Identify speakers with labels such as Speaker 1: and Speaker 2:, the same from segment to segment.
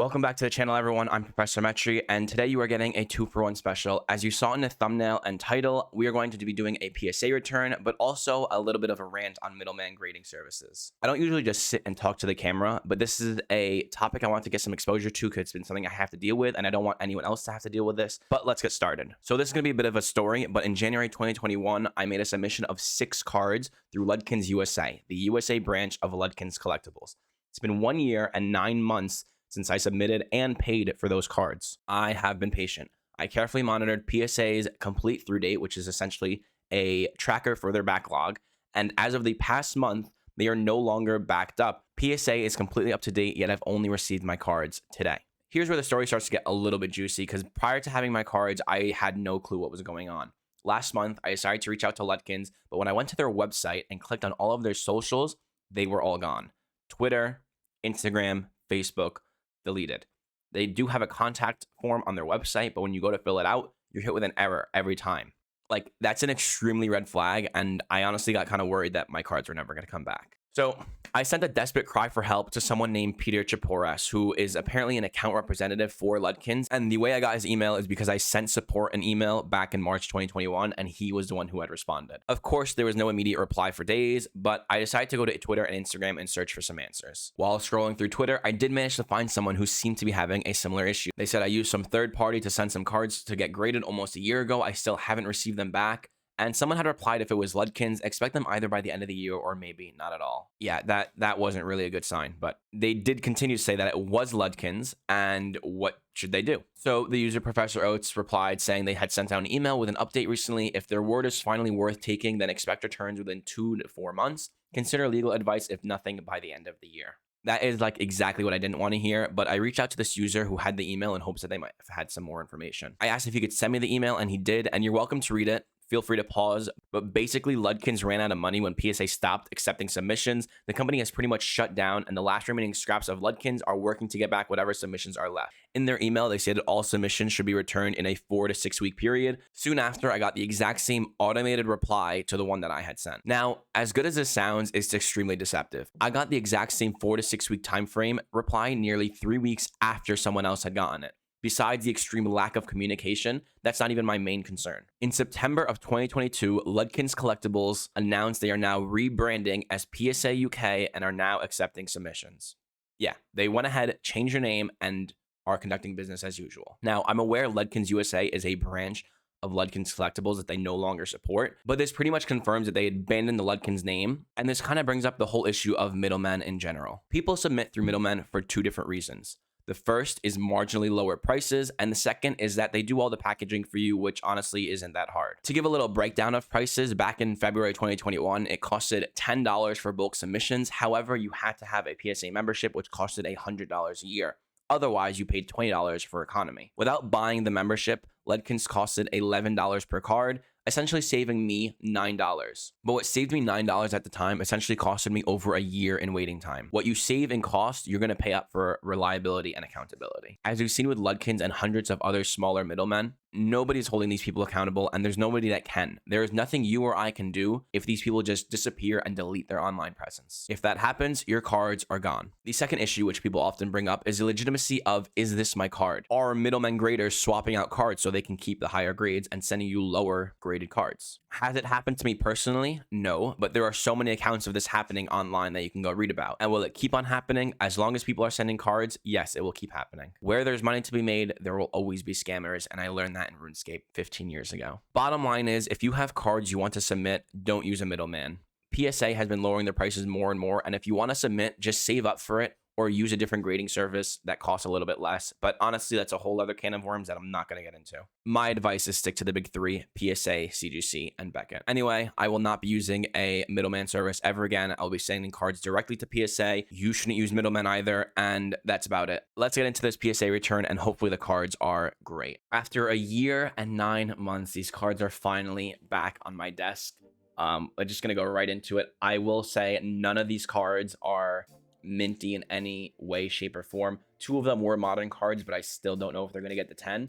Speaker 1: Welcome back to the channel, everyone. I'm Professor Metri, and today you are getting a 2-for-1 special. As you saw in the thumbnail and title, we are going to be doing a PSA return, but also a little bit of a rant on middleman grading services. I don't usually just sit and talk to the camera, but this is a topic I want to get some exposure to because it's been something I have to deal with, and I don't want anyone else to have to deal with this. But let's get started. So this is going to be a bit of a story, but in January 2021, I made a submission of 6 cards through Ludkins USA, the USA branch of Ludkins Collectibles. It's been 1 year and 9 months since I submitted and paid for those cards. I have been patient. I carefully monitored PSA's complete through date, which is essentially a tracker for their backlog. And as of the past month, they are no longer backed up. PSA is completely up to date, yet I've only received my cards today. Here's where the story starts to get a little bit juicy, because prior to having my cards, I had no clue what was going on. Last month, I decided to reach out to Ludkins, but when I went to their website and clicked on all of their socials, they were all gone. Twitter, Instagram, Facebook, deleted. They do have a contact form on their website, but when you go to fill it out, you're hit with an error every time. Like, that's an extremely red flag, and I honestly got kind of worried that my cards were never going to come back. So I sent a desperate cry for help to someone named Peter Chaporas, who is apparently an account representative for Ludkins. And the way I got his email is because I sent support an email back in March 2021, and he was the one who had responded. Of course, there was no immediate reply for days, but I decided to go to Twitter and Instagram and search for some answers. While scrolling through Twitter, I did manage to find someone who seemed to be having a similar issue. They said I used some third party to send some cards to get graded almost a year ago. I still haven't received them back. And someone had replied if it was Ludkins, expect them either by the end of the year or maybe not at all. Yeah, that wasn't really a good sign, but they did continue to say that it was Ludkins, and what should they do? So the user Professor Oates replied saying they had sent out an email with an update recently. If their word is finally worth taking, then expect returns within 2 to 4 months. Consider legal advice if nothing by the end of the year. That is like exactly what I didn't want to hear, but I reached out to this user who had the email in hopes that they might have had some more information. I asked if he could send me the email, and he did, and you're welcome to read it. Feel free to pause, but basically Ludkins ran out of money when PSA stopped accepting submissions. The company has pretty much shut down, and the last remaining scraps of Ludkins are working to get back whatever submissions are left. In their email, they said all submissions should be returned in a 4 to 6 week period. Soon after, I got the exact same automated reply to the one that I had sent. Now, as good as this sounds, it's extremely deceptive. I got the exact same 4 to 6 week time frame reply nearly 3 weeks after someone else had gotten it. Besides the extreme lack of communication, that's not even my main concern. In September of 2022, Ludkins Collectibles announced they are now rebranding as PSA UK and are now accepting submissions. Yeah, they went ahead, changed their name, and are conducting business as usual. Now, I'm aware Ludkins USA is a branch of Ludkins Collectibles that they no longer support, but this pretty much confirms that they abandoned the Ludkins name, and this kind of brings up the whole issue of middlemen in general. People submit through middlemen for 2 different reasons. The first is marginally lower prices, and the second is that they do all the packaging for you, which honestly isn't that hard. To give a little breakdown of prices, back in February 2021, it costed $10 for bulk submissions. However, you had to have a PSA membership, which costed $100 a year. Otherwise, you paid $20 for economy. Without buying the membership, Ludkins costed $11 per card, essentially saving me $9. But what saved me $9 at the time essentially costed me over a year in waiting time. What you save in cost, you're going to pay up for reliability and accountability. As we've seen with Ludkins and hundreds of other smaller middlemen, nobody's holding these people accountable, and there's nobody that can. There is nothing you or I can do if these people just disappear and delete their online presence. If that happens, your cards are gone. The second issue, which people often bring up, is the legitimacy of, is this my card? Are middlemen graders swapping out cards so they can keep the higher grades and sending you lower graded cards? Has it happened to me personally? No, but there are so many accounts of this happening online that you can go read about. And will it keep on happening? As long as people are sending cards, yes, it will keep happening. Where there's money to be made, there will always be scammers, and I learned that in RuneScape 15 years ago. Bottom line is, if you have cards you want to submit, don't use a middleman. PSA has been lowering their prices more and more, and if you want to submit, just save up for it or use a different grading service that costs a little bit less. But honestly, that's a whole other can of worms that I'm not going to get into. My advice is stick to the big 3, PSA, CGC, and Beckett. Anyway, I will not be using a middleman service ever again. I'll be sending cards directly to PSA. You shouldn't use middlemen either, and that's about it. Let's get into this PSA return, and hopefully the cards are great. After a year and 9 months, these cards are finally back on my desk. I'm just going to go right into it. I will say none of these cards are minty in any way, shape, or form. 2 of them were modern cards, but I still don't know if they're going to get the 10.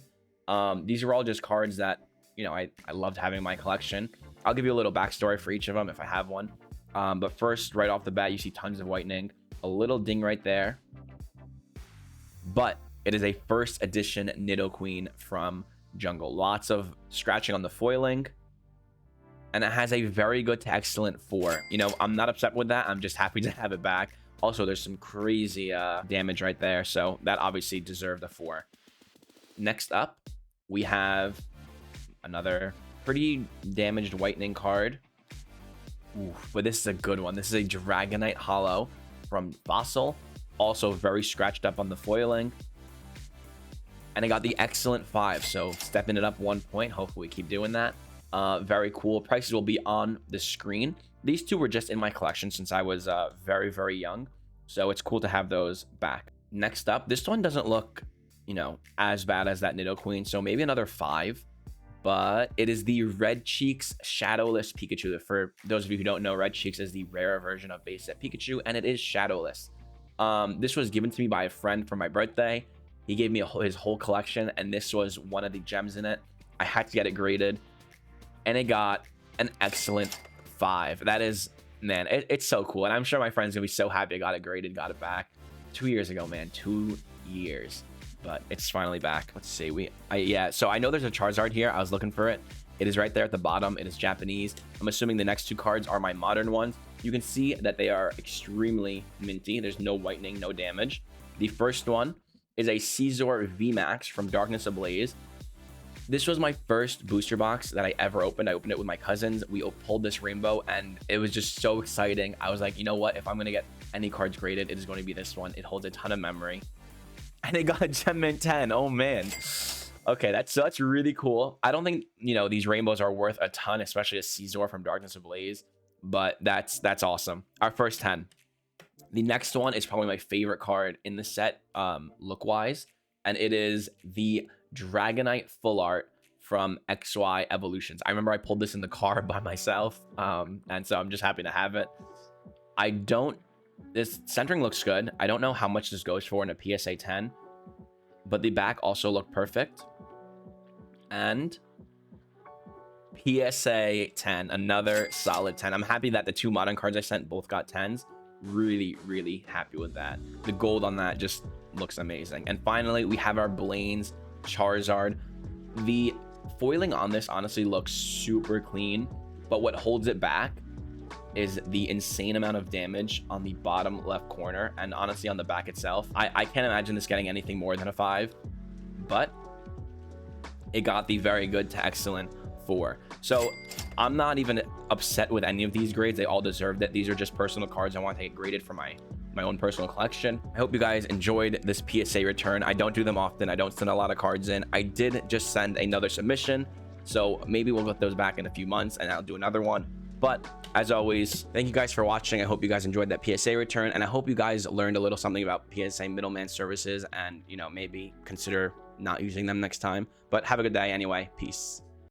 Speaker 1: These are all just cards that, you know, I loved having in my collection. I'll give you a little backstory for each of them if I have one. But first, right off the bat, you see tons of whitening. A little ding right there. but it is a first edition Nidoqueen from Jungle. Lots of scratching on the foiling, and it has a very good to excellent 4. You know, I'm not upset with that. I'm just happy to have it back. Also, there's some crazy damage right there, so that obviously deserved a 4. Next up, we have another pretty damaged Whitening card. Ooh, but this is a good one. This is a Dragonite Hollow from Fossil. Also very scratched up on the foiling. And I got the excellent 5, so stepping it up 1 point. Hopefully we keep doing that. Very cool. Prices will be on the screen. These two were just in my collection since I was very, very young. So it's cool to have those back. Next up, this one doesn't look, you know, as bad as that Nidoqueen. So maybe another 5. But it is the Red Cheeks Shadowless Pikachu. For those of you who don't know, Red Cheeks is the rare version of base set Pikachu, and it is shadowless. This was given to me by a friend for my birthday. He gave me his whole collection, and this was one of the gems in it. I had to get it graded, and it got an excellent 5. That is, man, it's so cool. And I'm sure my friend's gonna be so happy I got it graded, got it back 2 years ago, man. 2 years. But it's finally back. Let's see. Yeah, so I know there's a Charizard here. I was looking for it. It is right there at the bottom. It is Japanese. I'm assuming the next 2 cards are my modern ones. You can see that they are extremely minty. There's no whitening, no damage. The first one is a Caesar VMAX from Darkness Ablaze. This was my first booster box that I ever opened. I opened it with my cousins. We pulled this rainbow, and it was just so exciting. I was like, you know what? If I'm going to get any cards graded, it is going to be this one. It holds a ton of memory. And it got a Gem Mint 10. Oh, man. Okay, that's really cool. I don't think, you know, these rainbows are worth a ton, especially a Caesar from Darkness Ablaze. But that's awesome. Our first 10. The next one is probably my favorite card in the set, look-wise. And it is the Dragonite Full Art from XY Evolutions. I remember I pulled this in the car by myself. And so I'm just happy to have it. This centering looks good. I don't know how much this goes for in a PSA 10, but the back also looked perfect. And PSA 10, another solid 10. I'm happy that the 2 modern cards I sent both got 10s. Really, really happy with that. The gold on that just looks amazing. And finally, we have our Blaine's Charizard. The foiling on this honestly looks super clean, but what holds it back is the insane amount of damage on the bottom left corner, and honestly on the back itself. I can't imagine this getting anything more than a 5, but it got the very good to excellent 4. So I'm not even upset with any of these grades. They all deserved it. These are just personal cards I want to get graded for my own personal collection. I hope you guys enjoyed this PSA return. I don't do them often. I don't send a lot of cards in. I did just send another submission, so maybe we'll get those back in a few months and I'll do another one. But as always, thank you guys for watching. I hope you guys enjoyed that PSA return, and I hope you guys learned a little something about PSA middleman services, and, you know, maybe consider not using them next time. But have a good day anyway. Peace.